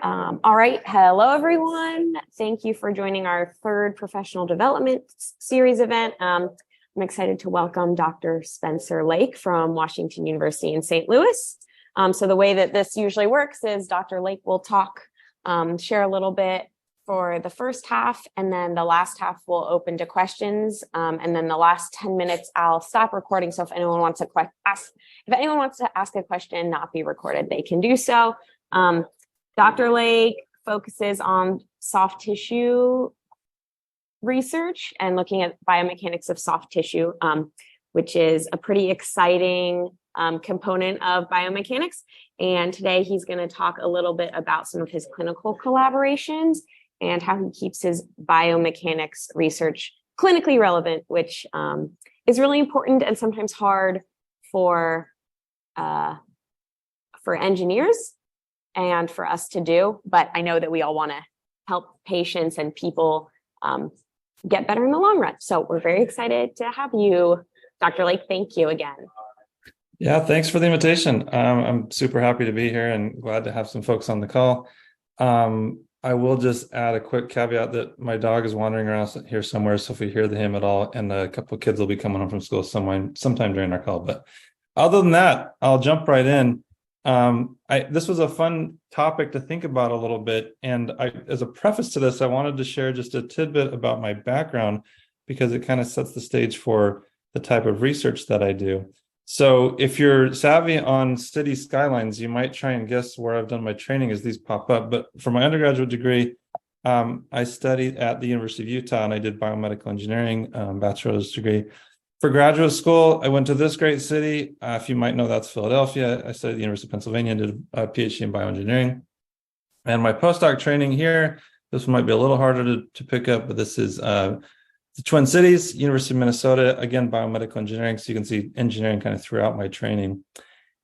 All right. Hello, everyone. Thank you for joining our third professional development series event. I'm excited to welcome Dr. Spencer Lake from Washington University in St. Louis. So the way that this usually works is Dr. Lake will talk, share a little bit for the first half, and then the last half will open to questions. And then the last 10 minutes, I'll stop recording. So if anyone wants to ask a question, not be recorded, they can do so. Dr. Lake focuses on soft tissue research and looking at biomechanics of soft tissue, which is a pretty exciting component of biomechanics. And today he's going to talk a little bit about some of his clinical collaborations and how he keeps his biomechanics research clinically relevant, which is really important and sometimes hard for engineers and for us to do, but I know that we all want to help patients and people get better in the long run. So we're very excited to have you, Dr. Lake. Thank you again. Yeah, thanks for the invitation. I'm super happy to be here and glad to have some folks on the call. I will just add a quick caveat that my dog is wandering around here somewhere, so if we hear him at all, and a couple of kids will be coming home from school sometime during our call. But other than that, I'll jump right in. This was a fun topic to think about a little bit. And as a preface to this, I wanted to share just a tidbit about my background because it kind of sets the stage for the type of research that I do. So if you're savvy on city skylines, you might try and guess where I've done my training as these pop up. But for my undergraduate degree, I studied at the University of Utah and I did biomedical engineering, bachelor's degree. For graduate school, I went to this great city. If you might know, that's Philadelphia. I studied at the University of Pennsylvania and did a PhD in bioengineering. And my postdoc training here, this one might be a little harder to pick up, but this is the Twin Cities, University of Minnesota, again, biomedical engineering. So you can see engineering kind of throughout my training.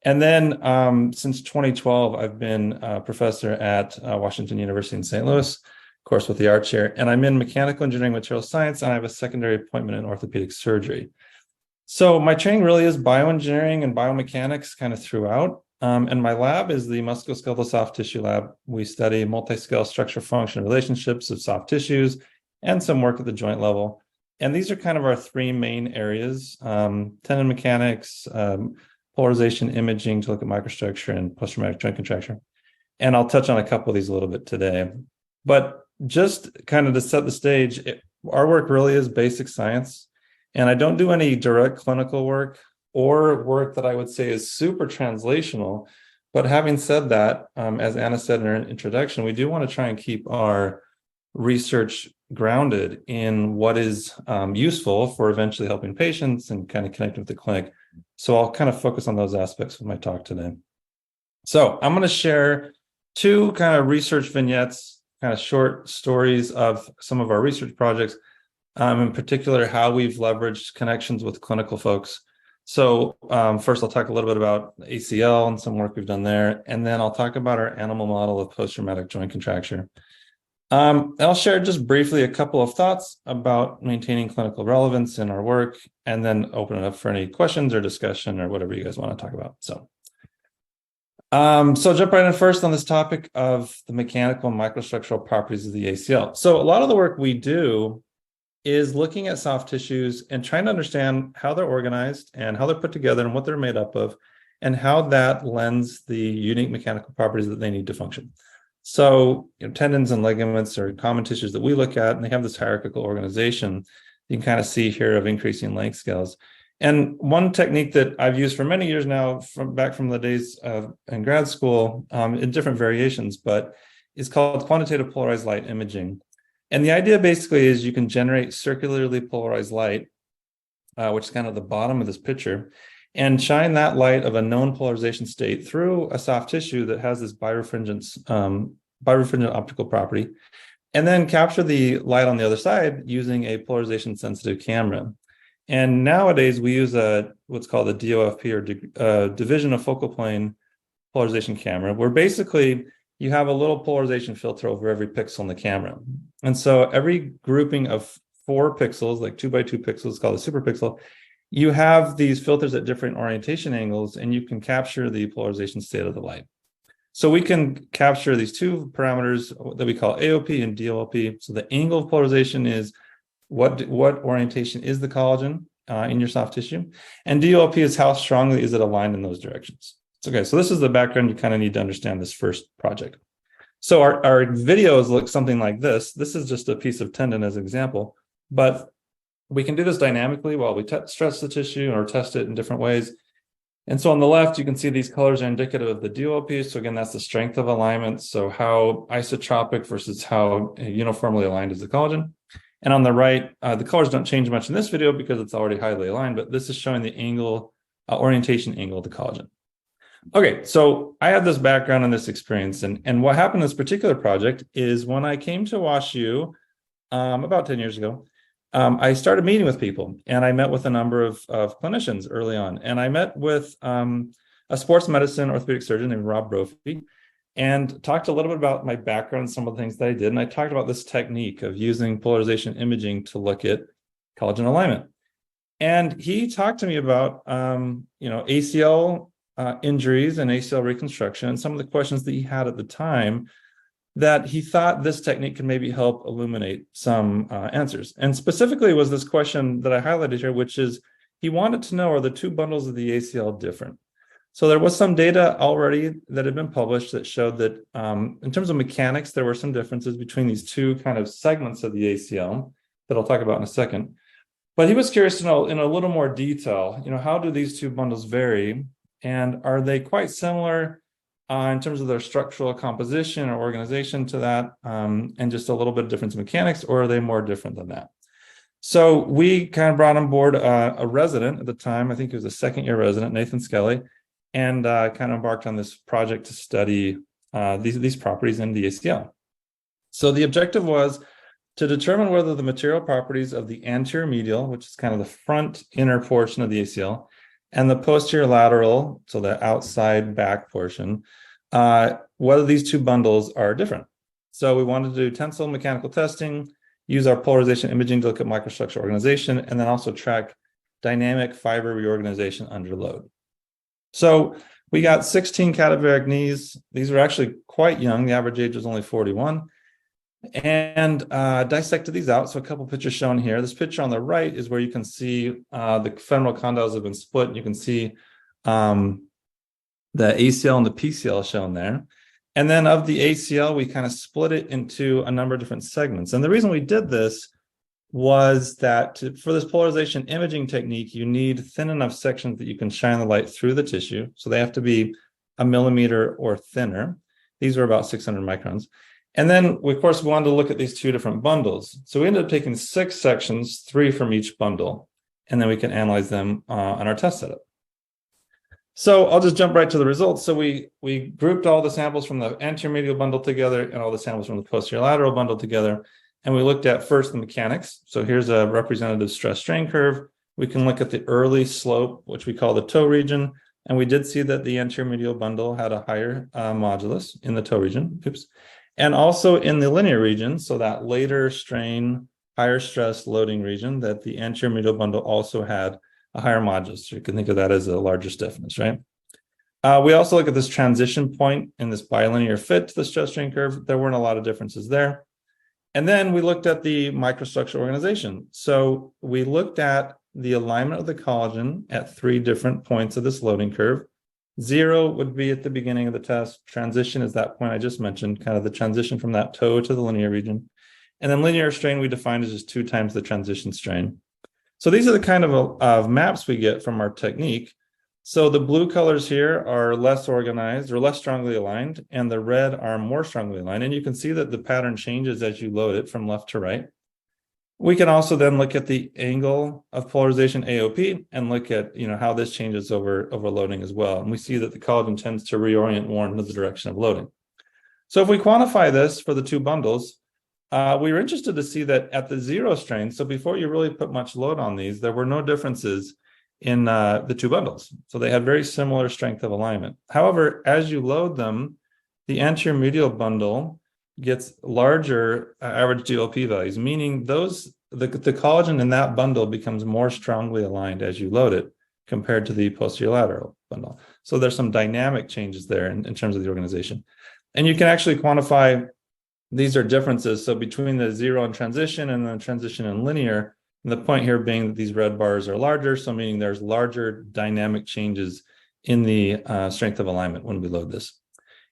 And then since 2012, I've been a professor at Washington University in St. Louis, of course, with the art chair. And I'm in mechanical engineering material science, and I have a secondary appointment in orthopedic surgery. So my training really is bioengineering and biomechanics kind of throughout. And my lab is the musculoskeletal soft tissue lab. We study multi-scale structure function relationships of soft tissues and some work at the joint level. And these are kind of our three main areas: tendon mechanics, polarization imaging to look at microstructure, and post-traumatic joint contracture. And I'll touch on a couple of these a little bit today. But just kind of to set the stage, our work really is basic science. And I don't do any direct clinical work or work that I would say is super translational. But having said that, as Anna said in her introduction, we do want to try and keep our research grounded in what is useful for eventually helping patients and kind of connecting with the clinic. So I'll kind of focus on those aspects with my talk today. So I'm going to share two kind of research vignettes, kind of short stories of some of our research projects. In particular, how we've leveraged connections with clinical folks. So first, I'll talk a little bit about ACL and some work we've done there, and then I'll talk about our animal model of post-traumatic joint contracture. I'll share just briefly a couple of thoughts about maintaining clinical relevance in our work, and then open it up for any questions or discussion or whatever you guys want to talk about. So jump right in first on this topic of the mechanical and microstructural properties of the ACL. So a lot of the work we do is looking at soft tissues and trying to understand how they're organized and how they're put together and what they're made up of, and how that lends the unique mechanical properties that they need to function. So, tendons and ligaments are common tissues that we look at, and they have this hierarchical organization you can kind of see here of increasing length scales. And one technique that I've used for many years now, back from the days in grad school, in different variations, but is called quantitative polarized light imaging. And the idea basically is you can generate circularly polarized light, which is kind of the bottom of this picture, and shine that light of a known polarization state through a soft tissue that has this birefringent optical property, and then capture the light on the other side using a polarization sensitive camera. And nowadays we use what's called a DOFP, or division of focal plane polarization camera, where basically you have a little polarization filter over every pixel in the camera. And so every grouping of 4 pixels, like 2 by 2 pixels, called a superpixel, you have these filters at different orientation angles, and you can capture the polarization state of the light. So we can capture these two parameters that we call AOP and DLP. So the angle of polarization is what orientation is the collagen in your soft tissue, and DLP is how strongly is it aligned in those directions. Okay, so this is the background you kind of need to understand this first project. So our videos look something like this. This is just a piece of tendon as an example, but we can do this dynamically while we stretch the tissue or test it in different ways. And so on the left, you can see these colors are indicative of the DLP. So again, that's the strength of alignment. So how isotropic versus how uniformly aligned is the collagen. And on the right, the colors don't change much in this video because it's already highly aligned, but this is showing the angle, orientation angle of the collagen. Okay, so I had this background and this experience, and what happened in this particular project is when I came to WashU about 10 years ago, I started meeting with people, and I met with a number of clinicians early on, and I met with a sports medicine orthopedic surgeon named Rob Brophy, and talked a little bit about my background and some of the things that I did, and I talked about this technique of using polarization imaging to look at collagen alignment. And he talked to me about ACL injuries and ACL reconstruction, and some of the questions that he had at the time that he thought this technique could maybe help illuminate some answers. And specifically was this question that I highlighted here, which is he wanted to know, are the two bundles of the ACL different? So there was some data already that had been published that showed that in terms of mechanics, there were some differences between these two kind of segments of the ACL that I'll talk about in a second. But he was curious to know in a little more detail, how do these two bundles vary? And are they quite similar in terms of their structural composition or organization to that, and just a little bit of difference in mechanics, or are they more different than that? So we kind of brought on board a resident at the time, I think he was a second-year resident, Nathan Skelly, and kind of embarked on this project to study these properties in the ACL. So the objective was to determine whether the material properties of the anterior medial, which is kind of the front inner portion of the ACL, and the posterior lateral, so the outside back portion, whether these two bundles are different. So we wanted to do tensile mechanical testing, use our polarization imaging to look at microstructure organization, and then also track dynamic fiber reorganization under load. So we got 16 cadaveric knees. These were actually quite young. The average age was only 41. And dissected these out. So a couple pictures shown here. This picture on the right is where you can see the femoral condyles have been split. You can see the ACL and the PCL shown there. And then of the ACL, we kind of split it into a number of different segments. And the reason we did this was that for this polarization imaging technique, you need thin enough sections that you can shine the light through the tissue. So they have to be 1 millimeter or thinner. These were about 600 microns. And then, of course, we wanted to look at these two different bundles. So we ended up taking 6 sections, 3 from each bundle, and then we can analyze them on our test setup. So I'll just jump right to the results. So we grouped all the samples from the anterior medial bundle together and all the samples from the posterior lateral bundle together. And we looked at first the mechanics. So here's a representative stress strain curve. We can look at the early slope, which we call the toe region. And we did see that the anterior medial bundle had a higher modulus in the toe region. Oops. And also in the linear region, so that later strain, higher stress loading region, that the anterior medial bundle also had a higher modulus. So you can think of that as a larger stiffness, right? We also look at this transition point in this bilinear fit to the stress strain curve. There weren't a lot of differences there. And then we looked at the microstructure organization. So we looked at the alignment of the collagen at 3 different points of this loading curve. 0 would be at the beginning of the test. Transition is that point I just mentioned, kind of the transition from that toe to the linear region. And then linear strain we defined as just 2 times the transition strain. So these are the kind of maps we get from our technique. So the blue colors here are less organized or less strongly aligned, and the red are more strongly aligned. And you can see that the pattern changes as you load it from left to right. We can also then look at the angle of polarization AOP and look at how this changes over loading as well. And we see that the collagen tends to reorient more into the direction of loading. So if we quantify this for the 2 bundles, we were interested to see that at the 0 strain, so before you really put much load on these, there were no differences in the 2 bundles. So they had very similar strength of alignment. However, as you load them, the anterior medial bundle gets larger average DLP values, meaning the collagen in that bundle becomes more strongly aligned as you load it compared to the posterior lateral bundle. So there's some dynamic changes there in terms of the organization. And you can actually quantify these are differences. So between the zero and transition and the transition and linear, and the point here being that these red bars are larger, so meaning there's larger dynamic changes in the strength of alignment when we load this.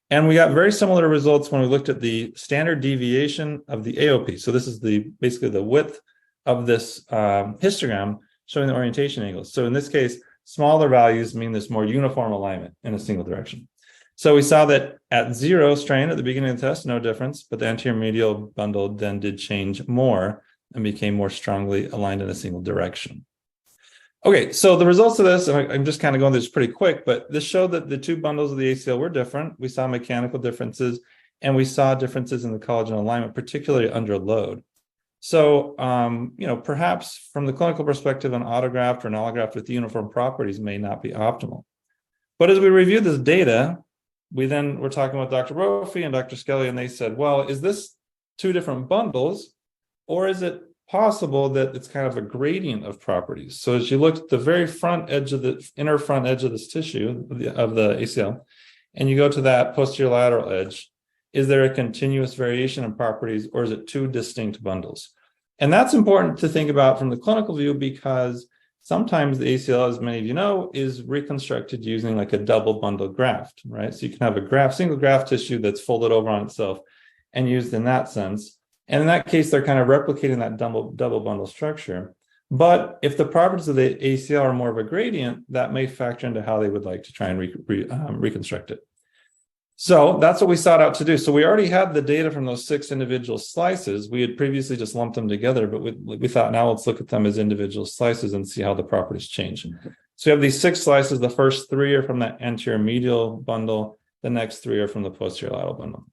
And we got very similar results when we looked at the standard deviation of the AOP. So this is basically the width of this histogram showing the orientation angles. So in this case, smaller values mean there's more uniform alignment in a single direction. So we saw that at 0 strain at the beginning of the test, no difference, but the anterior medial bundle then did change more and became more strongly aligned in a single direction. Okay, so the results of this, and I'm just kind of going through this pretty quick, but this showed that the two bundles of the ACL were different. We saw mechanical differences, and we saw differences in the collagen alignment, particularly under load. So, perhaps from the clinical perspective, an autograft or an allograft with uniform properties may not be optimal. But as we reviewed this data, we then were talking with Dr. Brophy and Dr. Skelly, and they said, well, is this two different bundles, or is it possible that it's kind of a gradient of properties? So as you look at the very front edge of the inner front edge of this tissue of the ACL, and you go to that posterior lateral edge, is there a continuous variation in properties, or is it two distinct bundles? And that's important to think about from the clinical view, because sometimes the ACL, as many of you know, is reconstructed using like a double bundle graft, right? So you can have a single graft tissue that's folded over on itself and used in that sense. And in that case, they're kind of replicating that double bundle structure. But if the properties of the ACL are more of a gradient, that may factor into how they would like to try and reconstruct it. So that's what we sought out to do. So we already had the data from those 6 individual slices. We had previously just lumped them together, but we thought, now let's look at them as individual slices and see how the properties change. So you have these 6 slices. The first 3 are from the anterior medial bundle. The next 3 are from the posterior lateral bundle.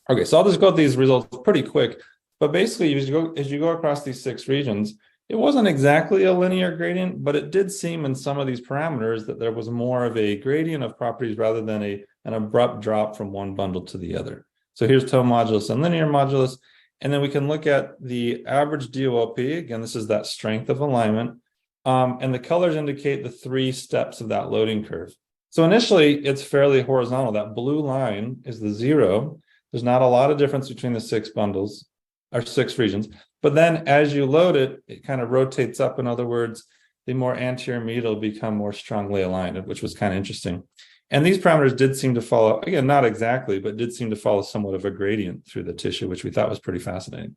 Okay, so I'll just go through these results pretty quick. But basically, as you go across these 6 regions, it wasn't exactly a linear gradient, but it did seem in some of these parameters that there was more of a gradient of properties rather than an abrupt drop from one bundle to the other. So here's toe modulus and linear modulus. And then we can look at the average DOLP. Again, this is that strength of alignment. And the colors indicate the 3 steps of that loading curve. So initially, it's fairly horizontal. That blue line is the 0. There's not a lot of difference between the 6 bundles, or 6 regions. But then as you load it, it kind of rotates up. In other words, the more anterior medial become more strongly aligned, which was kind of interesting. And these parameters did seem to follow, again, not exactly, but did seem to follow somewhat of a gradient through the tissue, which we thought was pretty fascinating.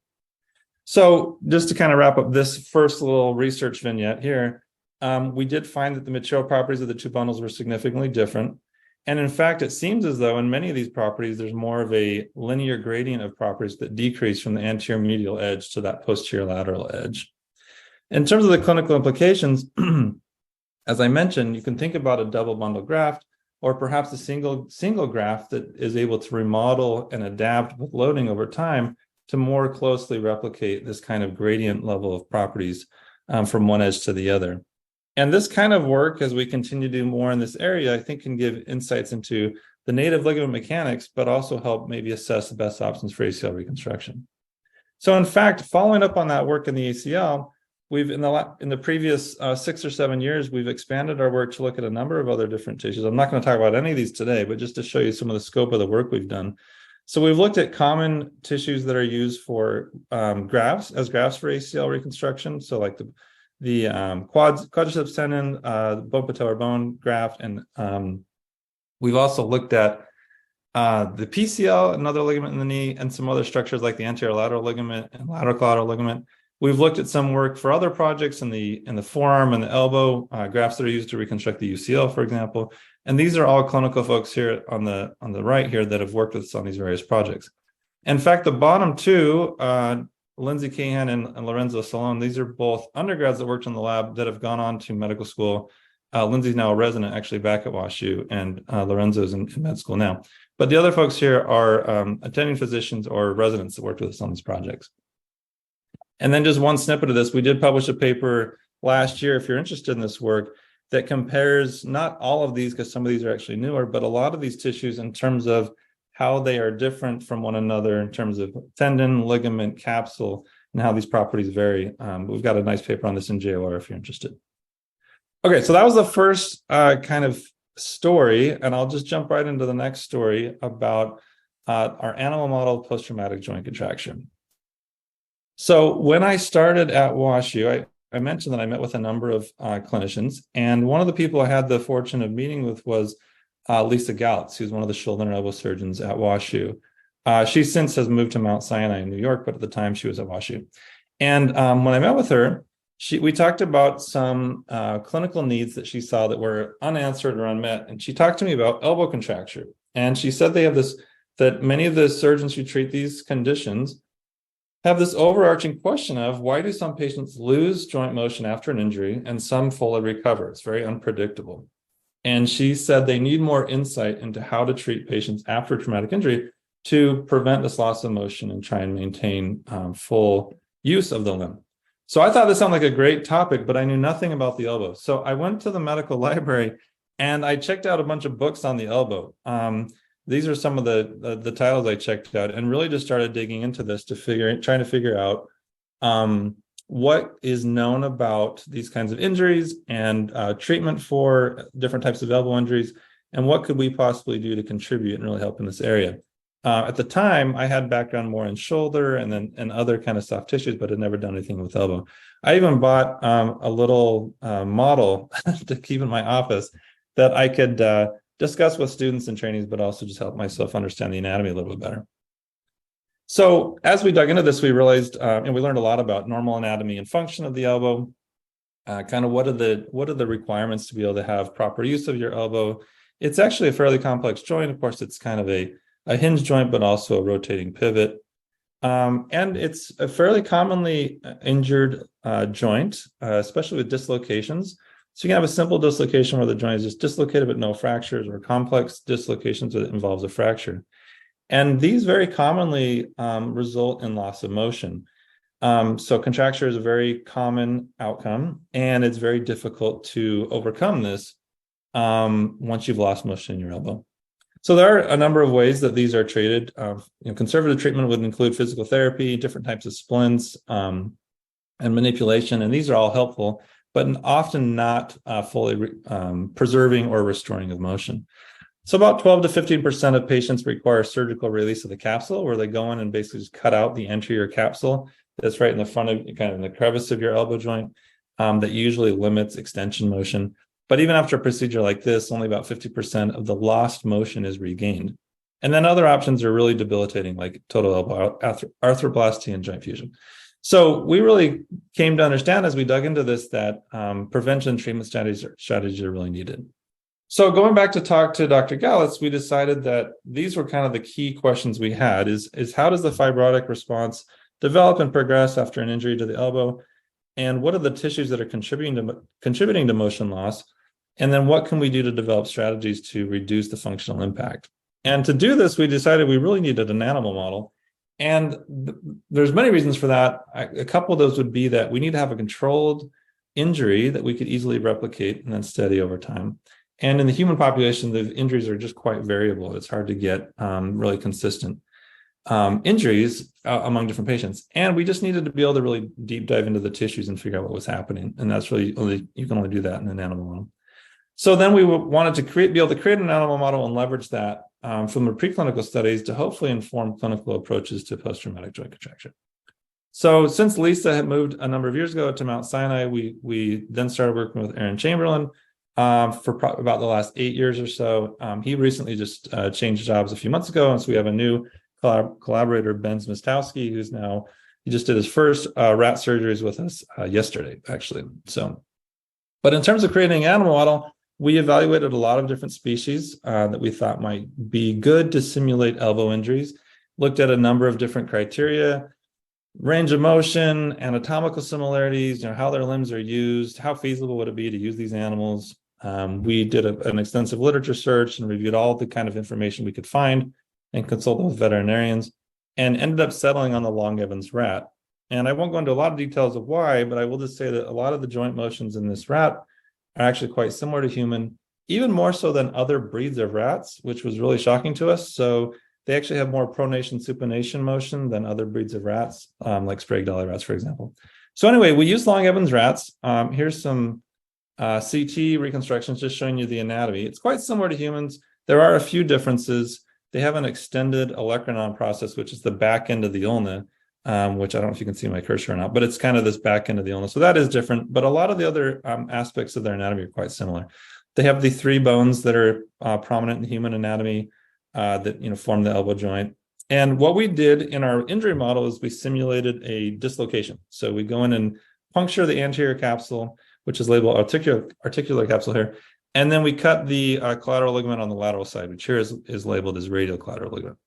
So just to kind of wrap up this first little research vignette here, we did find that the material properties of the 2 bundles were significantly different. And in fact, it seems as though in many of these properties, there's more of a linear gradient of properties that decrease from the anterior medial edge to that posterior lateral edge. In terms of the clinical implications, as I mentioned, you can think about a double bundle graft, or perhaps a single graft that is able to remodel and adapt with loading over time to more closely replicate this kind of gradient level of properties from one edge to the other. And this kind of work, as we continue to do more in this area, I think can give insights into the native ligament mechanics, but also help maybe assess the best options for ACL reconstruction. So in fact, following up on that work in the ACL, we've in the previous 6 or 7 years, we've expanded our work to look at a number of other different tissues. I'm not going to talk about any of these today, but just to show you some of the scope of the work we've done. So we've looked at common tissues that are used for grafts for ACL reconstruction. So like the quadriceps tendon, bone patellar bone graft, and we've also looked at the PCL, another ligament in the knee, and some other structures like the anterior lateral ligament and lateral collateral ligament. We've looked at some work for other projects in the forearm and the elbow, grafts that are used to reconstruct the UCL, for example. And these are all clinical folks here on the right here that have worked with us on these various projects. In fact, the bottom 2, Lindsay Cahan and Lorenzo Salone, these are both undergrads that worked in the lab that have gone on to medical school. Lindsay's now a resident actually back at WashU, and Lorenzo's in med school now. But the other folks here are attending physicians or residents that worked with us on these projects. And then just one snippet of this, we did publish a paper last year, if you're interested in this work, that compares not all of these, because some of these are actually newer, but a lot of these tissues in terms of how they are different from one another in terms of tendon, ligament, capsule, and how these properties vary. We've got a nice paper on this in JOR if you're interested. Okay, so that was the first kind of story, and I'll just jump right into the next story about our animal model of post-traumatic joint contraction. So when I started at WashU, I mentioned that I met with a number of clinicians, and one of the people I had the fortune of meeting with was Lisa Galitz, who's one of the shoulder and elbow surgeons at WashU. She since has moved to Mount Sinai in New York, but at the time she was at WashU. And when I met with her, we talked about some clinical needs that she saw that were unanswered or unmet. And she talked to me about elbow contracture. And she said they have this, that many of the surgeons who treat these conditions have this overarching question of why do some patients lose joint motion after an injury and some fully recover? It's very unpredictable. And she said they need more insight into how to treat patients after traumatic injury to prevent this loss of motion and try and maintain full use of the limb. So I thought this sounded like a great topic, but I knew nothing about the elbow. So I went to the medical library and I checked out a bunch of books on the elbow. These are some of the titles I checked out, and really just started digging into this trying to figure out what is known about these kinds of injuries and treatment for different types of elbow injuries, and what could we possibly do to contribute and really help in this area. At the time, I had background more in shoulder and other kind of soft tissues, but had never done anything with elbow. I even bought a little model to keep in my office that I could discuss with students and trainees, but also just help myself understand the anatomy a little bit better. So as we dug into this, we realized, and we learned a lot about normal anatomy and function of the elbow, kind of what are the requirements to be able to have proper use of your elbow. It's actually a fairly complex joint. Of course, it's kind of a hinge joint, but also a rotating pivot. And it's a fairly commonly injured joint, especially with dislocations. So you can have a simple dislocation where the joint is just dislocated but no fractures, or complex dislocations that involves a fracture. And these very commonly result in loss of motion. So contracture is a very common outcome, and it's very difficult to overcome this once you've lost motion in your elbow. So there are a number of ways that these are treated. Conservative treatment would include physical therapy, different types of splints, and manipulation, and these are all helpful, but often not fully preserving or restoring of motion. So about 12 to 15% of patients require surgical release of the capsule, where they go in and basically just cut out the anterior capsule that's right in the front of, kind of in the crevice of your elbow joint, that usually limits extension motion. But even after a procedure like this, only about 50% of the lost motion is regained. And then other options are really debilitating, like total elbow arthroplasty and joint fusion. So we really came to understand as we dug into this that prevention treatment strategies are really needed. So going back to talk to Dr. Galitz, we decided that these were kind of the key questions we had is how does the fibrotic response develop and progress after an injury to the elbow? And what are the tissues that are contributing to motion loss? And then what can we do to develop strategies to reduce the functional impact? And to do this, we decided we really needed an animal model. And there's many reasons for that. A couple of those would be that we need to have a controlled injury that we could easily replicate and then study over time. And in the human population, the injuries are just quite variable. It's hard to get really consistent injuries among different patients. And we just needed to be able to really deep dive into the tissues and figure out what was happening. And that's really, you can only do that in an animal model. So then we wanted to be able to create an animal model and leverage that from the preclinical studies to hopefully inform clinical approaches to post-traumatic joint contraction. So since Lisa had moved a number of years ago to Mount Sinai, we then started working with Aaron Chamberlain for about the last 8 years or so. He recently just changed jobs a few months ago, and so we have a new collaborator, Ben Zmistowski, he just did his first rat surgeries with us yesterday, actually. So, but in terms of creating an animal model, we evaluated a lot of different species that we thought might be good to simulate elbow injuries, looked at a number of different criteria, range of motion, anatomical similarities, how their limbs are used, how feasible would it be to use these animals. We did an extensive literature search and reviewed all the kind of information we could find and consulted with veterinarians, and ended up settling on the Long Evans rat. And I won't go into a lot of details of why, but I will just say that a lot of the joint motions in this rat are actually quite similar to human, even more so than other breeds of rats, which was really shocking to us. So they actually have more pronation supination motion than other breeds of rats, like Sprague-Dawley rats, for example. So anyway, we used Long Evans rats. Here's some CT reconstruction is just showing you the anatomy. It's quite similar to humans. There are a few differences. They have an extended olecranon process, which is the back end of the ulna, which I don't know if you can see my cursor or not, but it's kind of this back end of the ulna. So that is different, but a lot of the other aspects of their anatomy are quite similar. They have the 3 bones that are prominent in human anatomy that form the elbow joint. And what we did in our injury model is we simulated a dislocation. So we go in and puncture the anterior capsule, which is labeled articular capsule here. And then we cut the collateral ligament on the lateral side, which here is labeled as radial collateral ligament.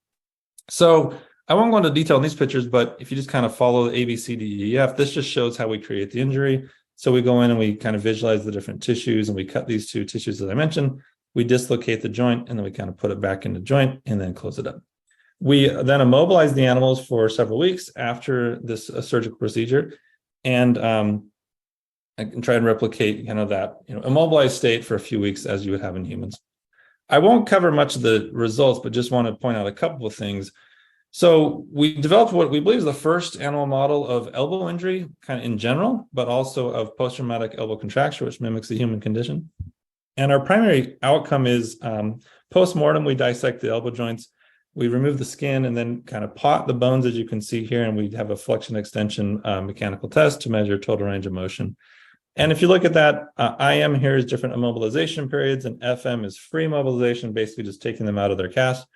So I won't go into detail in these pictures, but if you just kind of follow the A, B, C, D, E, F, this just shows how we create the injury. So we go in and we kind of visualize the different tissues, and we cut these 2 tissues that I mentioned. We dislocate the joint, and then we kind of put it back in the joint and then close it up. We then immobilize the animals for several weeks after this surgical procedure, and I can try and replicate that immobilized state for a few weeks as you would have in humans. I won't cover much of the results, but just want to point out a couple of things. So we developed what we believe is the first animal model of elbow injury, kind of in general, but also of post-traumatic elbow contracture, which mimics the human condition. And our primary outcome is post-mortem, we dissect the elbow joints, we remove the skin, and then kind of pot the bones, as you can see here, and we have a flexion extension mechanical test to measure total range of motion. And if you look at that, IM here is different immobilization periods, and FM is free mobilization, basically just taking them out of their cast.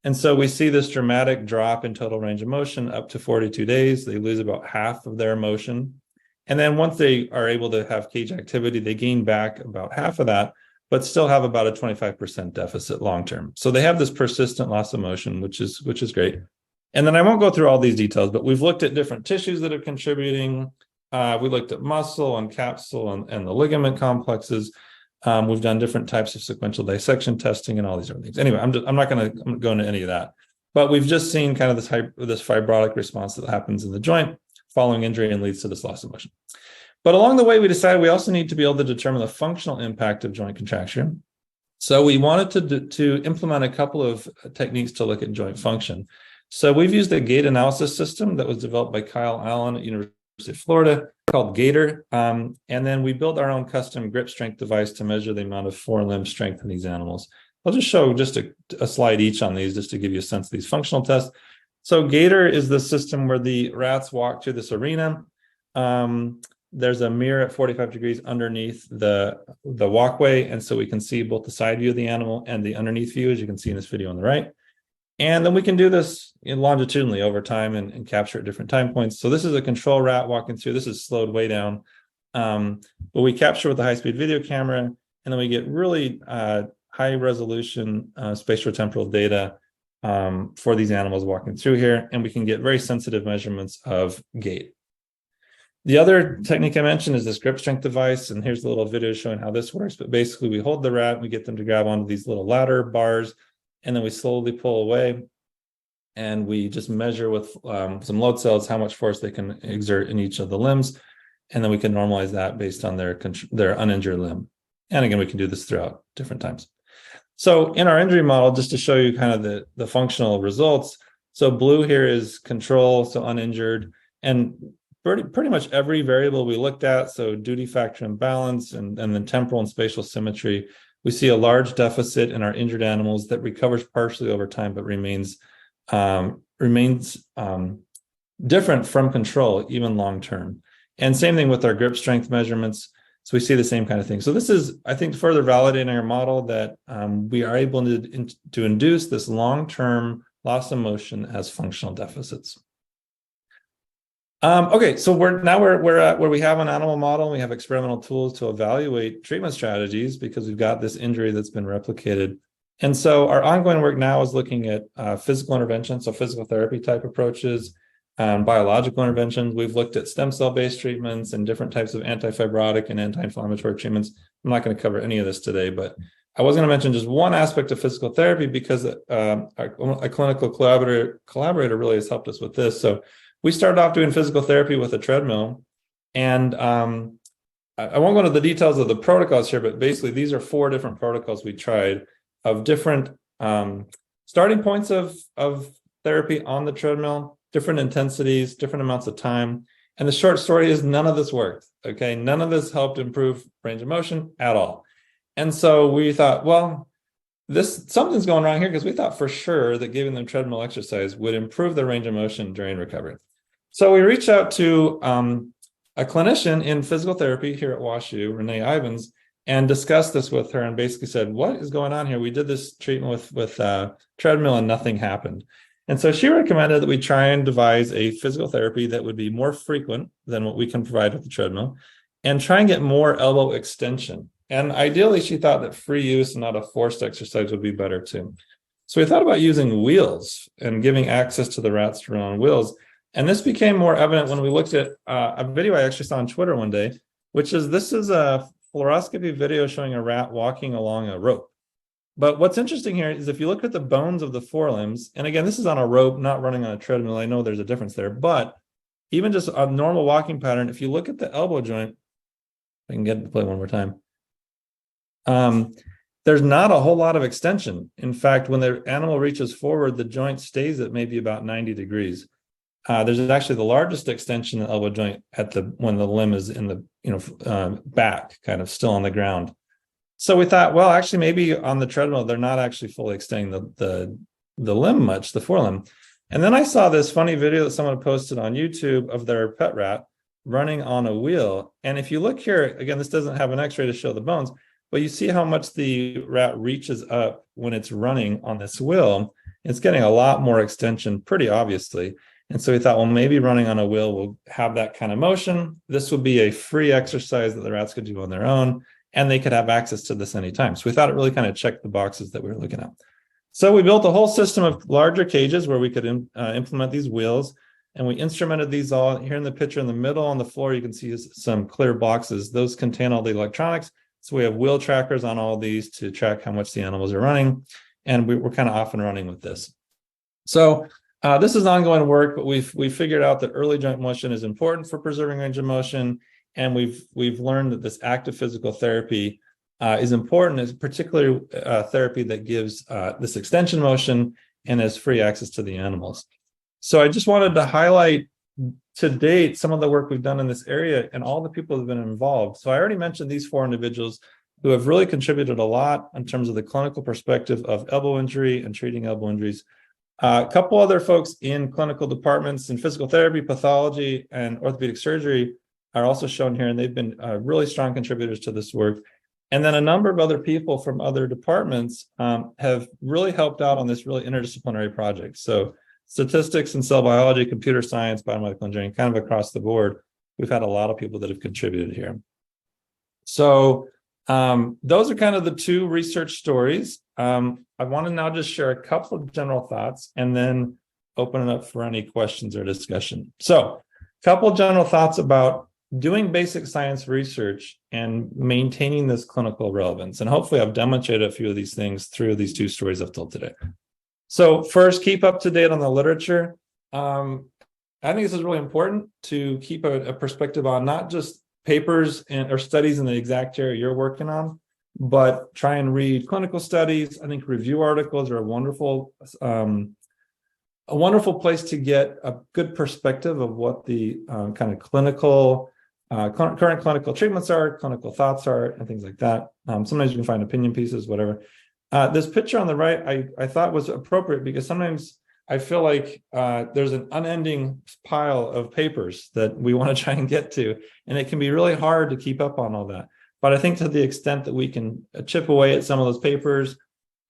And so we see this dramatic drop in total range of motion up to 42 days. They lose about half of their motion. And then once they are able to have cage activity, they gain back about half of that, but still have about a 25% deficit long-term. So they have this persistent loss of motion, which is great. And then I won't go through all these details, but we've looked at different tissues that are contributing. We looked at muscle and capsule and the ligament complexes. We've done different types of sequential dissection testing and all these different things. Anyway, I'm not going to go into any of that, but we've just seen kind of this fibrotic response that happens in the joint following injury and leads to this loss of motion. But along the way, we decided we also need to be able to determine the functional impact of joint contraction. So we wanted to implement a couple of techniques to look at joint function. So we've used a gait analysis system that was developed by Kyle Allen at University of Florida called Gator. And then we built our own custom grip strength device to measure the amount of forelimb strength in these animals. I'll just show just a slide each on these just to give you a sense of these functional tests. So Gator is the system where the rats walk through this arena. There's a mirror at 45 degrees underneath the walkway. And so we can see both the side view of the animal and the underneath view, as you can see in this video on the right. And then we can do this longitudinally over time and capture at different time points. So this is a control rat walking through. This is slowed way down. But we capture with a high-speed video camera, and then we get really high-resolution spatiotemporal data for these animals walking through here, and we can get very sensitive measurements of gait. The other technique I mentioned is this grip strength device, and here's a little video showing how this works. But basically, we hold the rat, we get them to grab onto these little ladder bars, and then we slowly pull away, and we just measure with some load cells how much force they can exert in each of the limbs, and then we can normalize that based on their uninjured limb. And again, we can do this throughout different times. So in our injury model, just to show you kind of the functional results, so blue here is control, so uninjured, and pretty much every variable we looked at, so duty factor imbalance and then temporal and spatial symmetry, we see a large deficit in our injured animals that recovers partially over time, but remains different from control, even long term. And same thing with our grip strength measurements. So we see the same kind of thing. So this is, I think, further validating our model that we are able to induce this long-term loss of motion as functional deficits. Okay, so we're at where we have an animal model. We have experimental tools to evaluate treatment strategies because we've got this injury that's been replicated. And so our ongoing work now is looking at physical intervention, so physical therapy type approaches, biological interventions. We've looked at stem cell-based treatments and different types of antifibrotic and anti-inflammatory treatments. I'm not going to cover any of this today, but I was going to mention just one aspect of physical therapy because a clinical collaborator really has helped us with this. So we started off doing physical therapy with a treadmill, and I won't go into the details of the protocols here, but basically these are 4 different protocols we tried of different starting points of therapy on the treadmill, different intensities, different amounts of time. And the short story is none of this worked. Okay. None of this helped improve range of motion at all. And so we thought, well, something's going wrong here, because we thought for sure that giving them treadmill exercise would improve their range of motion during recovery. So we reached out to a clinician in physical therapy here at WashU, Renee Ivins, and discussed this with her and basically said, what is going on here? We did this treatment with treadmill and nothing happened. And so she recommended that we try and devise a physical therapy that would be more frequent than what we can provide with the treadmill, and try and get more elbow extension. And ideally, she thought that free use and not a forced exercise would be better too. So we thought about using wheels and giving access to the rats to run on wheels. And this became more evident when we looked at a video I actually saw on Twitter one day, which is this is a fluoroscopy video showing a rat walking along a rope. But what's interesting here is if you look at the bones of the forelimbs, and again, this is on a rope, not running on a treadmill. I know there's a difference there, but even just a normal walking pattern, if you look at the elbow joint, I can get it to play one more time. There's not a whole lot of extension. In fact, when the animal reaches forward, the joint stays at maybe about 90 degrees. There's actually the largest extension in the elbow joint when the limb is in the back, kind of still on the ground. So we thought, well, actually, maybe on the treadmill, they're not actually fully extending the limb much, the forelimb. And then I saw this funny video that someone posted on YouTube of their pet rat running on a wheel. And if you look here, again, this doesn't have an x-ray to show the bones, but you see how much the rat reaches up when it's running on this wheel. It's getting a lot more extension, pretty obviously. And so we thought, well, maybe running on a wheel will have that kind of motion. This would be a free exercise that the rats could do on their own, and they could have access to this anytime. So we thought it really kind of checked the boxes that we were looking at. So we built a whole system of larger cages where we could implement these wheels, and we instrumented these all. Here in the picture in the middle on the floor, you can see some clear boxes. Those contain all the electronics. So we have wheel trackers on all these to track how much the animals are running, and we're kind of off and running with this. So this is ongoing work, but we've figured out that early joint motion is important for preserving range of motion, and we've learned that this active physical therapy is important, as particularly therapy that gives this extension motion and has free access to the animals. So I just wanted to highlight to date some of the work we've done in this area and all the people who have been involved. So I already mentioned these 4 individuals who have really contributed a lot in terms of the clinical perspective of elbow injury and treating elbow injuries. A couple other folks in clinical departments in physical therapy, pathology, and orthopedic surgery are also shown here, and they've been really strong contributors to this work. And then a number of other people from other departments have really helped out on this really interdisciplinary project. So statistics and cell biology, computer science, biomedical engineering, kind of across the board, we've had a lot of people that have contributed here. So those are kind of the 2 research stories. I want to now just share a couple of general thoughts and then open it up for any questions or discussion. So a couple of general thoughts about doing basic science research and maintaining this clinical relevance. And hopefully I've demonstrated a few of these things through these 2 stories I've told today. So first, keep up to date on the literature. I think this is really important to keep a perspective on not just papers or studies in the exact area you're working on, but try and read clinical studies. I think review articles are a wonderful place to get a good perspective of what the kind of current clinical treatments are, clinical thoughts are, and things like that. Sometimes you can find opinion pieces, whatever. This picture on the right, I thought was appropriate because sometimes I feel like there's an unending pile of papers that we want to try and get to, and it can be really hard to keep up on all that. But I think to the extent that we can chip away at some of those papers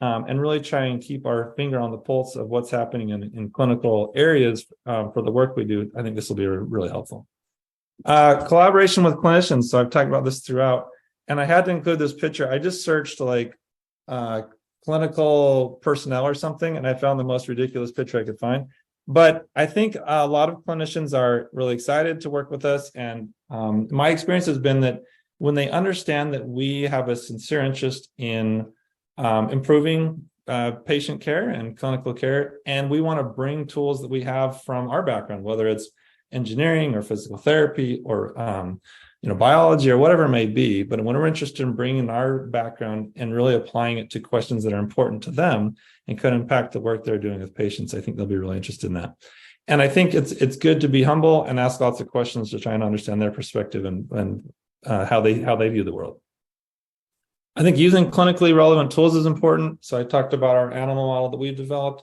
and really try and keep our finger on the pulse of what's happening in clinical areas for the work we do, I think this will be really helpful. Collaboration with clinicians. So I've talked about this throughout, and I had to include this picture. I just searched like clinical personnel or something, and I found the most ridiculous picture I could find. But I think a lot of clinicians are really excited to work with us. And my experience has been that when they understand that we have a sincere interest in improving patient care and clinical care, and we want to bring tools that we have from our background, whether it's engineering or physical therapy or biology or whatever it may be. But when we're interested in bringing our background and really applying it to questions that are important to them and could impact the work they're doing with patients, I think they'll be really interested in that. And I think it's good to be humble and ask lots of questions to try and understand their perspective and how they view the world. I think using clinically relevant tools is important. So I talked about our animal model that we've developed,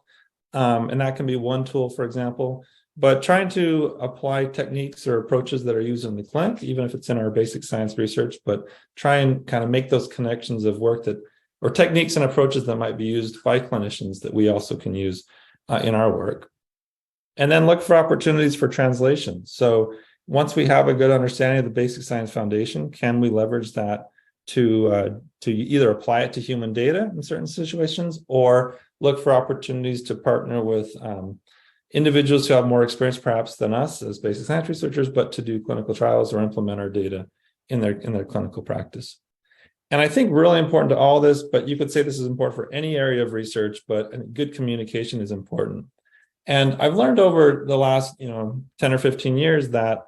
and that can be one tool, for example. But trying to apply techniques or approaches that are used in the clinic, even if it's in our basic science research, but try and kind of make those connections of work that, or techniques and approaches that might be used by clinicians that we also can use in our work. And then look for opportunities for translation. So once we have a good understanding of the basic science foundation, can we leverage that to either apply it to human data in certain situations, or look for opportunities to partner with individuals who have more experience perhaps than us as basic science researchers, but to do clinical trials or implement our data in their clinical practice. And I think really important to all this, but you could say this is important for any area of research, but good communication is important. And I've learned over the last 10 or 15 years that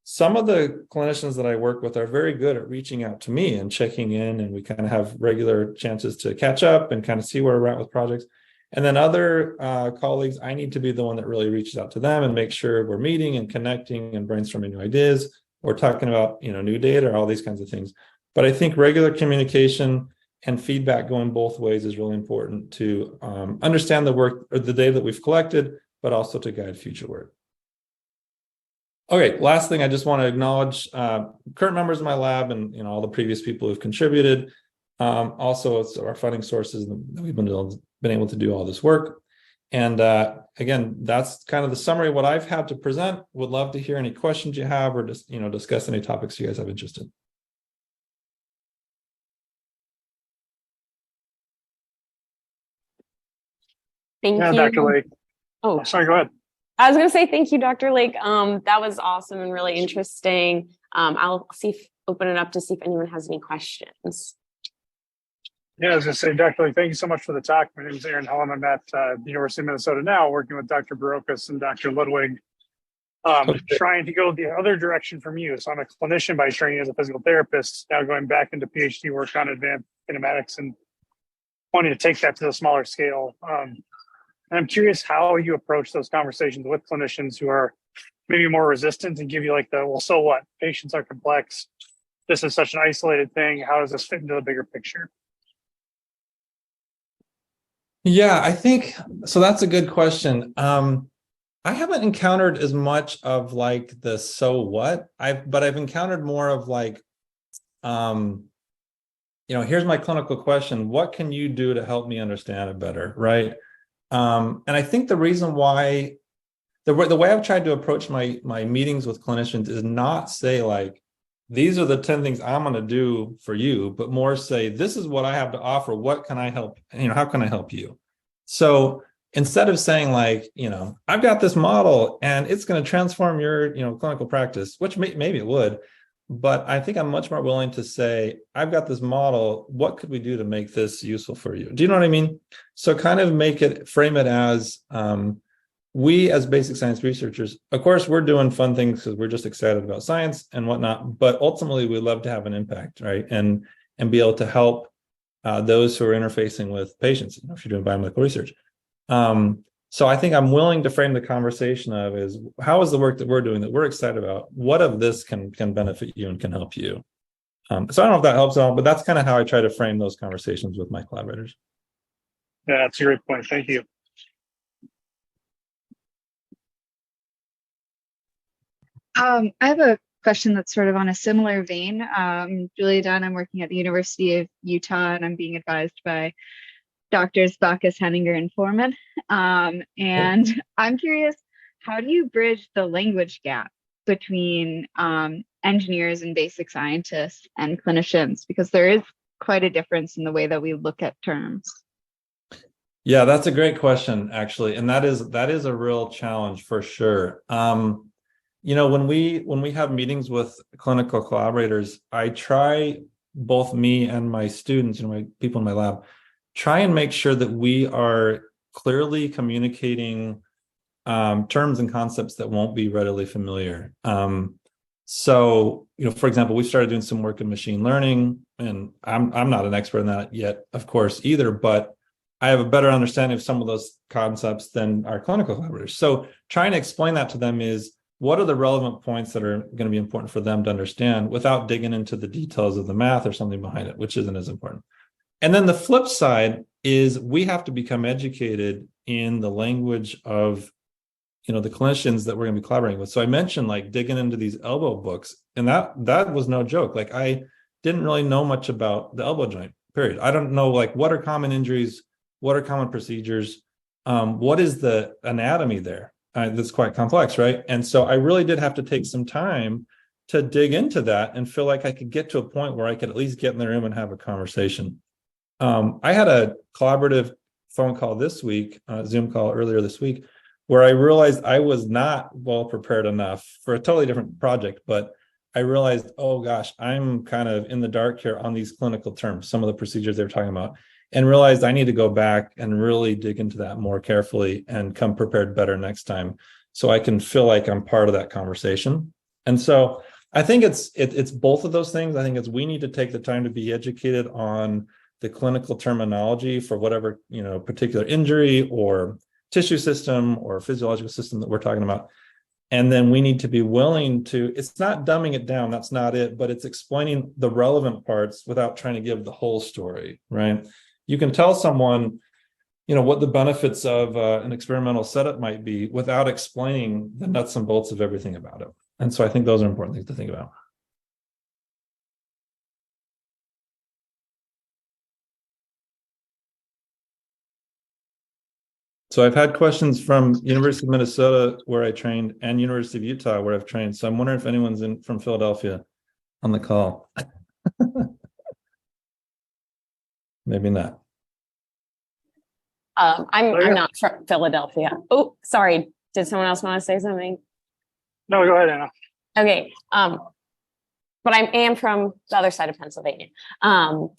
some of the clinicians that I work with are very good at reaching out to me and checking in, and we kind of have regular chances to catch up and kind of see where we're at with projects. And then other colleagues, I need to be the one that really reaches out to them and make sure we're meeting and connecting and brainstorming new ideas. We're talking about new data or all these kinds of things. But I think regular communication and feedback going both ways is really important to understand the work or the data that we've collected, but also to guide future work. Okay, last thing, I just want to acknowledge current members of my lab and all the previous people who've contributed. Also, it's our funding sources that we've been able to do all this work. And again, that's kind of the summary of what I've had to present. Would love to hear any questions you have, or just discuss any topics you guys have interest in. Thank Yeah, you. Dr. Lake. Oh, sorry, go ahead. I was going to say thank you, Dr. Lake. That was awesome and really interesting. I'll open it up to see if anyone has any questions. Yeah, I was going to say, Dr. Lake, thank you so much for the talk. My name is Aaron Helen. I'm at the University of Minnesota now, working with Dr. Barocas and Dr. Ludwig, trying to go the other direction from you. So I'm a clinician by training as a physical therapist, now going back into PhD work on advanced kinematics and wanting to take that to the smaller scale. And I'm curious how you approach those conversations with clinicians who are maybe more resistant and give you like well, so what? Patients are complex. This is such an isolated thing. How does this fit into the bigger picture? Yeah, I think so. That's a good question. I haven't encountered as much of like the so what but I've encountered more of like, here's my clinical question. What can you do to help me understand it better? Right. And I think the reason why the way I've tried to approach my meetings with clinicians is not say like, these are the 10 things I'm going to do for you, but more say, this is what I have to offer. What can I help? How can I help you? So instead of saying like, I've got this model and it's going to transform your, clinical practice, which maybe it would, but I think I'm much more willing to say, I've got this model. What could we do to make this useful for you? Do you know what I mean? So kind of frame it as, we as basic science researchers, of course, we're doing fun things because we're just excited about science and whatnot, but ultimately we love to have an impact, right? And be able to help those who are interfacing with patients, if you're doing biomedical research. So I think I'm willing to frame the conversation of is, how is the work that we're doing that we're excited about? What of this can benefit you and can help you? So I don't know if that helps at all, but that's kind of how I try to frame those conversations with my collaborators. Yeah, that's a great point. Thank you. I have a question that's sort of on a similar vein. Julia Dunn, I'm working at the University of Utah, and I'm being advised by Doctors Bacchus, Henninger, and Foreman. And I'm curious, how do you bridge the language gap between engineers and basic scientists and clinicians? Because there is quite a difference in the way that we look at terms. Yeah, that's a great question, actually. And that is a real challenge for sure. When we have meetings with clinical collaborators, I try, both me and my students, my people in my lab, try and make sure that we are clearly communicating terms and concepts that won't be readily familiar. So, for example, we started doing some work in machine learning, and I'm not an expert in that yet, of course, either, but I have a better understanding of some of those concepts than our clinical collaborators. So trying to explain that to them is, what are the relevant points that are going to be important for them to understand without digging into the details of the math or something behind it, which isn't as important. And then the flip side is we have to become educated in the language of, the clinicians that we're going to be collaborating with. So I mentioned like digging into these elbow books, and that was no joke. Like I didn't really know much about the elbow joint, period. I don't know like what are common injuries, what are common procedures, what is the anatomy there? That's quite complex, right? And so I really did have to take some time to dig into that and feel like I could get to a point where I could at least get in the room and have a conversation. I had a collaborative phone call this week, Zoom call earlier this week, where I realized I was not well prepared enough for a totally different project, but I realized, oh gosh, I'm kind of in the dark here on these clinical terms, some of the procedures they were talking about, and realized I need to go back and really dig into that more carefully and come prepared better next time so I can feel like I'm part of that conversation. And so I think it's both of those things. I think we need to take the time to be educated on the clinical terminology for whatever, particular injury or tissue system or physiological system that we're talking about. And then we need to be willing to, it's not dumbing it down, that's not it, but it's explaining the relevant parts without trying to give the whole story, right? You can tell someone, what the benefits of an experimental setup might be without explaining the nuts and bolts of everything about it. And so I think those are important things to think about. So I've had questions from University of Minnesota, where I trained, and University of Utah, where I've trained. So I'm wondering if anyone's from Philadelphia on the call. Maybe not. I'm not from Philadelphia. Oh, sorry. Did someone else want to say something? No, go ahead, Anna. Okay. But I am from the other side of Pennsylvania. One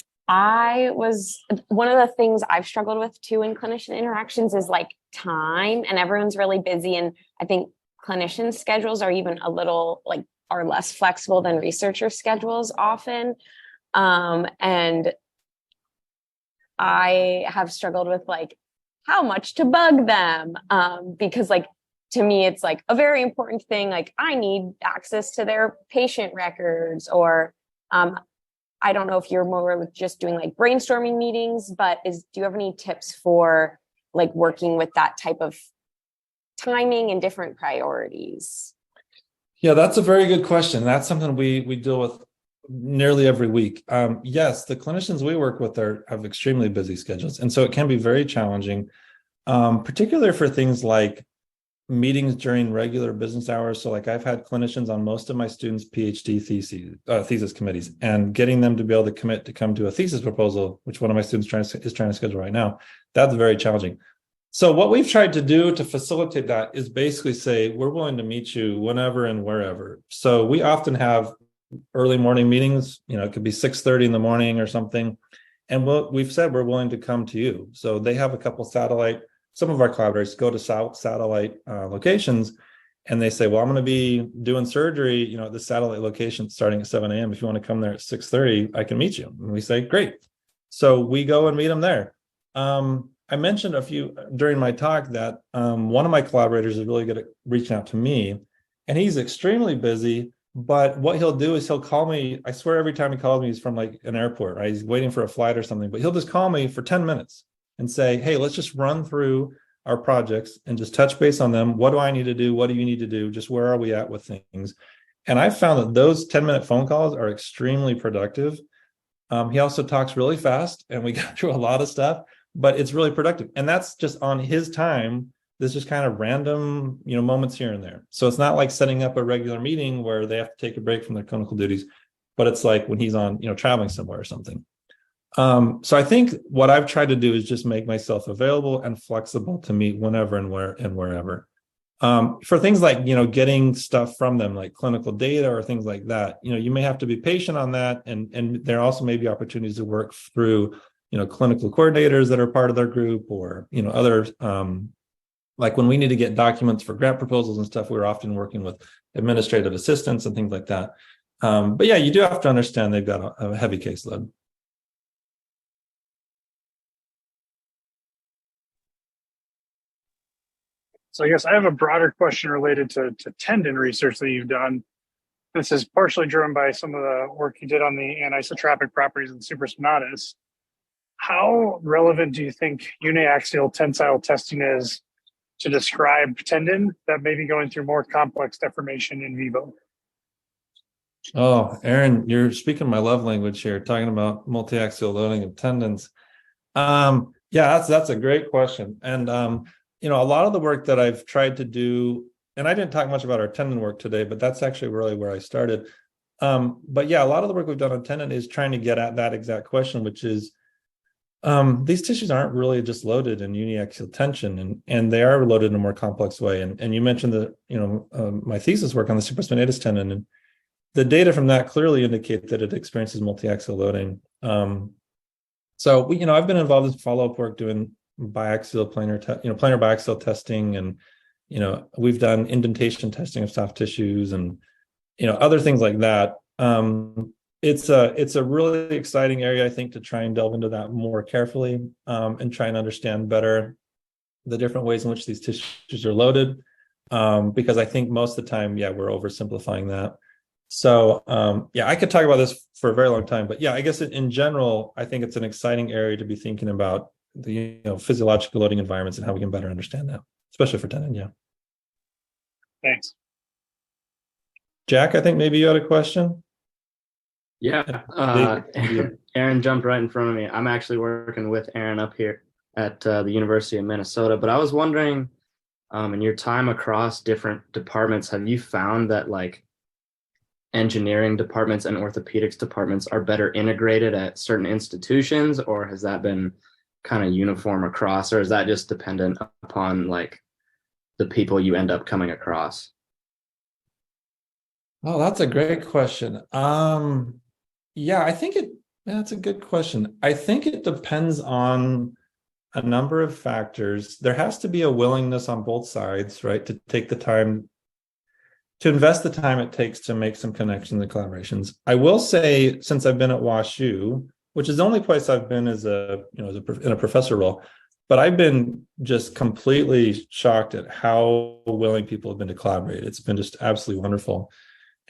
of the things I've struggled with too in clinician interactions is like time, and everyone's really busy. And I think clinician schedules are even a little are less flexible than researcher schedules often. And I have struggled with how much to bug them. Because to me, it's a very important thing. I need access to their patient records, or, I don't know if you're more with just doing brainstorming meetings, but do you have any tips for working with that type of timing and different priorities? Yeah, that's a very good question. That's something we deal with nearly every week. Yes, the clinicians we work with have extremely busy schedules. And so it can be very challenging, particularly for things like meetings during regular business hours. So I've had clinicians on most of my students' PhD thesis committees, and getting them to be able to commit to come to a thesis proposal, which one of my students is trying to schedule right now, that's very challenging. So what we've tried to do to facilitate that is basically say, we're willing to meet you whenever and wherever. So we often have early morning meetings, it could be 6:30 in the morning or something. And we've said we're willing to come to you. So they have a couple some of our collaborators go to satellite locations, and they say, well, I'm going to be doing surgery, at the satellite location starting at 7 a.m. If you want to come there at 6:30, I can meet you. And we say, great. So we go and meet them there. I mentioned during my talk that one of my collaborators is really good at reaching out to me, and he's extremely busy. But what he'll do is he'll call me. I swear every time he calls me, he's from an airport, right? He's waiting for a flight or something, but he'll just call me for 10 minutes and say, hey, let's just run through our projects and just touch base on them. What do I need to do? What do you need to do? Just where are we at with things? And I've found that those 10-minute phone calls are extremely productive. He also talks really fast, and we got through a lot of stuff, but it's really productive. And that's just on his time. There's just kind of random, moments here and there. So it's not like setting up a regular meeting where they have to take a break from their clinical duties, but it's like when he's on, traveling somewhere or something. So I think what I've tried to do is just make myself available and flexible to meet whenever and wherever. For things like, getting stuff from them, like clinical data or things like that, you may have to be patient on that. And there also may be opportunities to work through, clinical coordinators that are part of their group, or, other, like when we need to get documents for grant proposals and stuff, we're often working with administrative assistants and things like that. But yeah, you do have to understand they've got a heavy caseload. So I guess I have a broader question related to tendon research that you've done. This is partially driven by some of the work you did on the anisotropic properties of the supraspinatus. How relevant do you think uniaxial tensile testing is to describe tendon that may be going through more complex deformation in vivo? Oh, Aaron, you're speaking my love language here, talking about multi-axial loading of tendons. Yeah, that's a great question. And a lot of the work that I've tried to do, and I didn't talk much about our tendon work today, but that's actually really where I started. But yeah, a lot of the work we've done on tendon is trying to get at that exact question, which is these tissues aren't really just loaded in uniaxial tension, and they are loaded in a more complex way. And you mentioned my thesis work on the supraspinatus tendon, and the data from that clearly indicate that it experiences multi-axial loading. So I've been involved in follow-up work doing biaxial planar biaxial testing, and we've done indentation testing of soft tissues, and other things like that. It's a really exciting area, I think, to try and delve into that more carefully, and try and understand better the different ways in which these tissues are loaded, because I think most of the time, we're oversimplifying that. So I could talk about this for a very long time, but I guess in general, I think it's an exciting area to be thinking about the physiological loading environments and how we can better understand that, especially for tendon. Yeah. Thanks. Jack, I think maybe you had a question. Yeah, Aaron jumped right in front of me. I'm actually working with Aaron up here at the University of Minnesota, but I was wondering, in your time across different departments, have you found that like engineering departments and orthopedics departments are better integrated at certain institutions, or has that been kind of uniform across, or is that just dependent upon like the people you end up coming across? Oh, that's a great question. I think that's a good question. I think it depends on a number of factors. There has to be a willingness on both sides, right, to take the time to invest the time it takes to make some connections and collaborations. I will say, since I've been at WashU, which is the only place I've been in a professor role, but I've been just completely shocked at how willing people have been to collaborate. It's been just absolutely wonderful.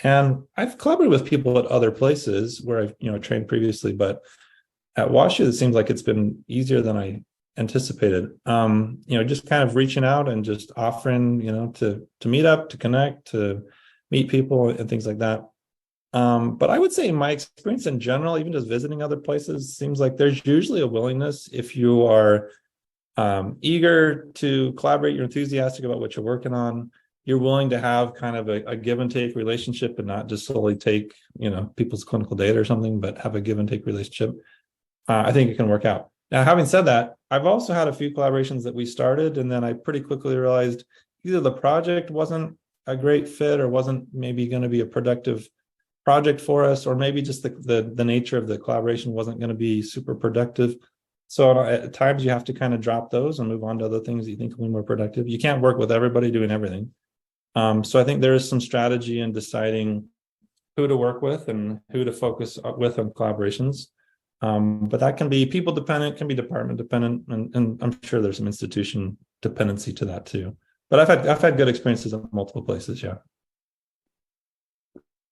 And I've collaborated with people at other places where I've trained previously, but at WashU, it seems like it's been easier than I anticipated. Just kind of reaching out and just offering, to meet up, to connect, to meet people and things like that. But I would say in my experience in general, even just visiting other places, seems like there's usually a willingness if you are eager to collaborate, you're enthusiastic about what you're working on, you're willing to have kind of a give and take relationship and not just solely take, people's clinical data or something, but have a give and take relationship. I think it can work out. Now, having said that, I've also had a few collaborations that we started, and then I pretty quickly realized either the project wasn't a great fit or wasn't maybe going to be a productive project for us, or maybe just the nature of the collaboration wasn't going to be super productive. So at times you have to kind of drop those and move on to other things that you think will be more productive. You can't work with everybody doing everything. So I think there is some strategy in deciding who to work with and who to focus with on collaborations. But that can be people dependent, can be department dependent, and I'm sure there's some institution dependency to that too. But I've had good experiences in multiple places. Yeah.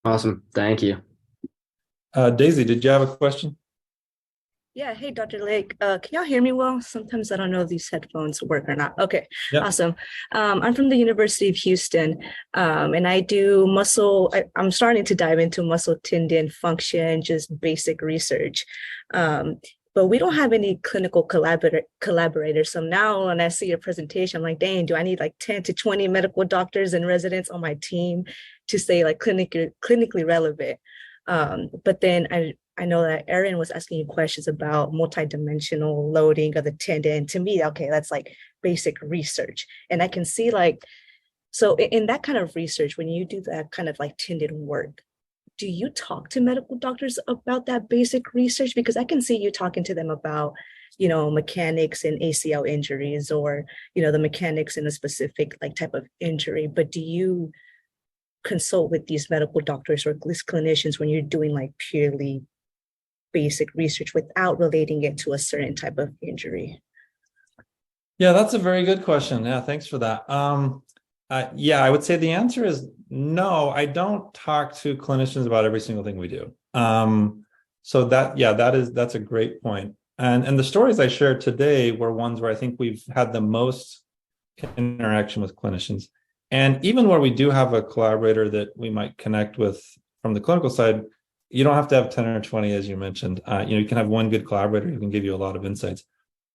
Awesome. Thank you. Daisy, did you have a question? Yeah. Hey, Dr. Lake. Can y'all hear me well? Sometimes I don't know if these headphones work or not. Okay. Yeah. Awesome. I'm from the University of Houston, and I do I'm starting to dive into muscle tendon function, just basic research. But we don't have any clinical collaborators. So now when I see your presentation, I'm like, dang, do I need like 10 to 20 medical doctors and residents on my team to stay like clinically relevant? But then I know that Aaron was asking you questions about multidimensional loading of the tendon. To me, okay, that's like basic research. And I can see so in that kind of research, when you do that kind of like tendon work, do you talk to medical doctors about that basic research? Because I can see you talking to them about, mechanics and ACL injuries, or, the mechanics in a specific like type of injury. But do you consult with these medical doctors or clinicians when you're doing like purely basic research without relating it to a certain type of injury? Yeah, that's a very good question. Yeah, thanks for that. Yeah, I would say the answer is no. I don't talk to clinicians about every single thing we do. So yeah, that's a great point. And the stories I shared today were ones where I think we've had the most interaction with clinicians. And even where we do have a collaborator that we might connect with from the clinical side, you don't have to have 10 or 20, as you mentioned. You can have one good collaborator who can give you a lot of insights.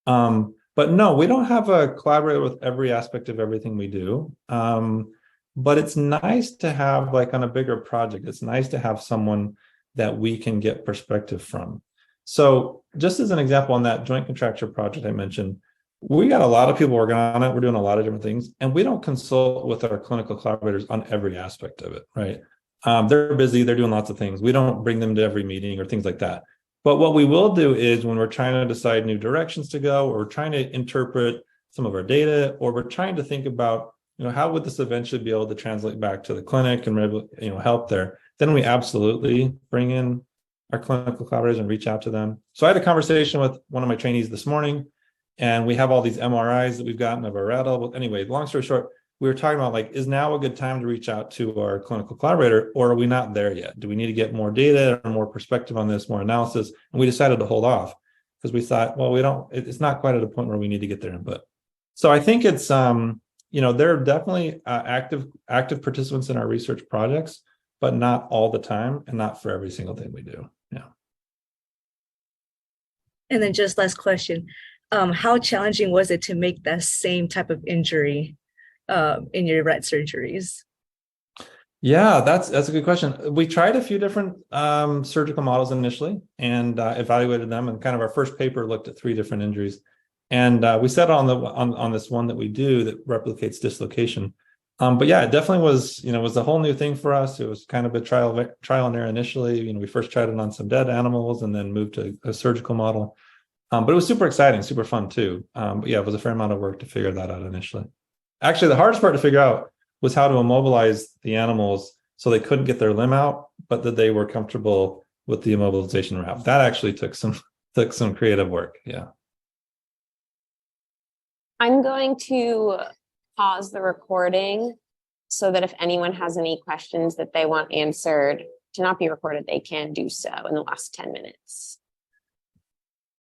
But no, we don't have a collaborator with every aspect of everything we do. But it's nice to have, like, on a bigger project, it's nice to have someone that we can get perspective from. So just as an example, on that joint contracture project I mentioned, we got a lot of people working on it. We're doing a lot of different things, and we don't consult with our clinical collaborators on every aspect of it, right? They're busy, they're doing lots of things. We don't bring them to every meeting or things like that. But what we will do is when we're trying to decide new directions to go, or we're trying to interpret some of our data, or we're trying to think about, how would this eventually be able to translate back to the clinic and help there, then we absolutely bring in our clinical collaborators and reach out to them. So I had a conversation with one of my trainees this morning, and we have all these MRIs that we've gotten of our rattle. Anyway, long story short, we were talking about, like, is now a good time to reach out to our clinical collaborator, or are we not there yet? Do we need to get more data or more perspective on this, more analysis? And we decided to hold off because we thought, well, it's not quite at a point where we need to get their input. So I think it's, there are definitely active participants in our research projects, but not all the time and not for every single thing we do. Yeah. And then just last question, how challenging was it to make that same type of injury in your rat surgeries? Yeah, that's a good question. We tried a few different surgical models initially and evaluated them, and kind of our first paper looked at 3 different injuries, and we settled on this one that we do that replicates dislocation. But yeah, it definitely was a whole new thing for us. It was kind of a trial and error initially. We first tried it on some dead animals and then moved to a surgical model. But it was super exciting, super fun too. But yeah, it was a fair amount of work to figure that out initially. Actually, the hardest part to figure out was how to immobilize the animals so they couldn't get their limb out, but that they were comfortable with the immobilization route. That actually took some creative work. Yeah. I'm going to pause the recording so that if anyone has any questions that they want answered to not be recorded, they can do so in the last 10 minutes.